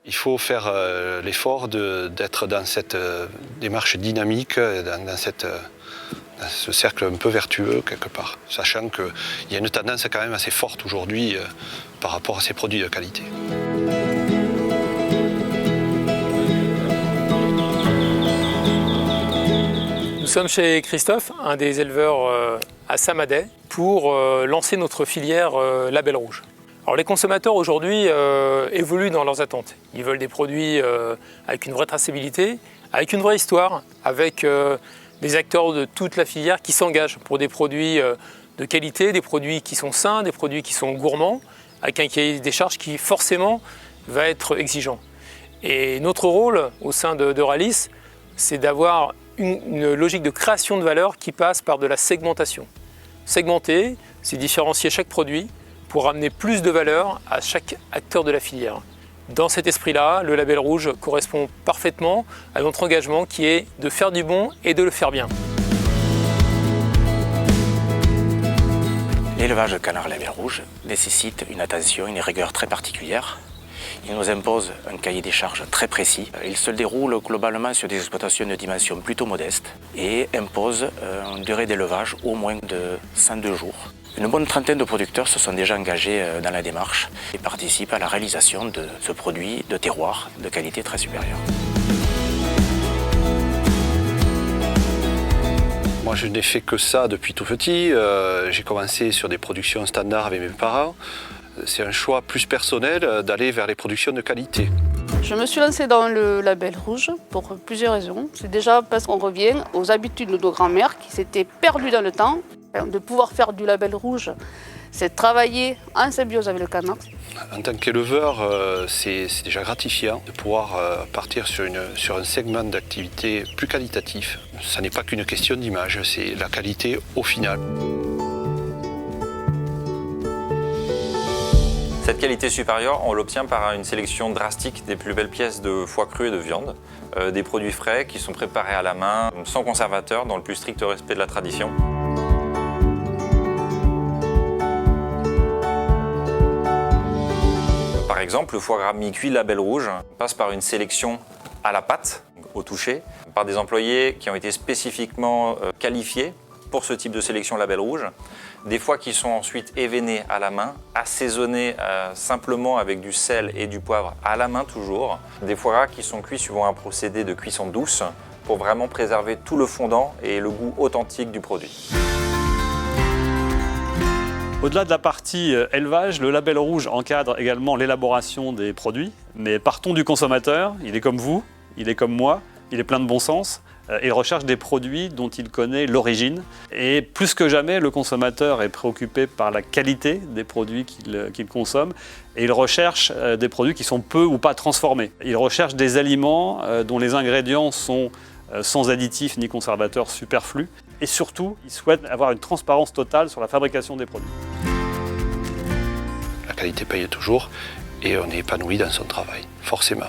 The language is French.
Il faut faire l'effort d'être dans cette démarche dynamique, dans ce cercle un peu vertueux quelque part, sachant qu'il y a une tendance quand même assez forte aujourd'hui par rapport à ces produits de qualité. Nous sommes chez Christophe, un des éleveurs à Saint-Madais, pour lancer notre filière Label Rouge. Alors les consommateurs aujourd'hui évoluent dans leurs attentes. Ils veulent des produits avec une vraie traçabilité, avec une vraie histoire, avec des acteurs de toute la filière qui s'engagent pour des produits de qualité, des produits qui sont sains, des produits qui sont gourmands, avec un cahier des charges qui forcément va être exigeant. Et notre rôle au sein d'Euralis, c'est d'avoir une logique de création de valeur qui passe par de la segmentation. Segmenter, c'est différencier chaque produit pour amener plus de valeur à chaque acteur de la filière. Dans cet esprit-là, le label rouge correspond parfaitement à notre engagement qui est de faire du bon et de le faire bien. L'élevage canard label rouge nécessite une attention, une rigueur très particulière. Il nous impose un cahier des charges très précis. Il se déroule globalement sur des exploitations de dimension plutôt modeste et impose une durée d'élevage au moins de 102 jours. Une bonne trentaine de producteurs se sont déjà engagés dans la démarche et participent à la réalisation de ce produit de terroir de qualité très supérieure. Moi, je n'ai fait que ça depuis tout petit. J'ai commencé sur des productions standards avec mes parents. C'est un choix plus personnel d'aller vers les productions de qualité. Je me suis lancée dans le label rouge pour plusieurs raisons. C'est déjà parce qu'on revient aux habitudes de nos grands-mères qui s'étaient perdues dans le temps. De pouvoir faire du label rouge, c'est travailler en symbiose avec le canard. En tant qu'éleveur, c'est déjà gratifiant de pouvoir partir sur un segment d'activité plus qualitatif. Ça n'est pas qu'une question d'image, c'est la qualité au final. Cette qualité supérieure, on l'obtient par une sélection drastique des plus belles pièces de foie cru et de viande, des produits frais qui sont préparés à la main, sans conservateur, dans le plus strict respect de la tradition. Par exemple, le foie gras mi-cuit label rouge passe par une sélection à la pâte, au toucher, par des employés qui ont été spécifiquement qualifiés pour ce type de sélection label rouge. Des foies qui sont ensuite événés à la main, assaisonnés simplement avec du sel et du poivre à la main toujours. Des foie gras qui sont cuits suivant un procédé de cuisson douce pour vraiment préserver tout le fondant et le goût authentique du produit. Au-delà de la partie élevage, le label rouge encadre également l'élaboration des produits. Mais partons du consommateur, il est comme vous, il est comme moi, il est plein de bon sens. Il recherche des produits dont il connaît l'origine. Et plus que jamais, le consommateur est préoccupé par la qualité des produits qu'il consomme. Et il recherche des produits qui sont peu ou pas transformés. Il recherche des aliments dont les ingrédients sont sans additifs ni conservateurs superflus. Et surtout, il souhaite avoir une transparence totale sur la fabrication des produits. La qualité paye toujours et on est épanoui dans son travail, forcément.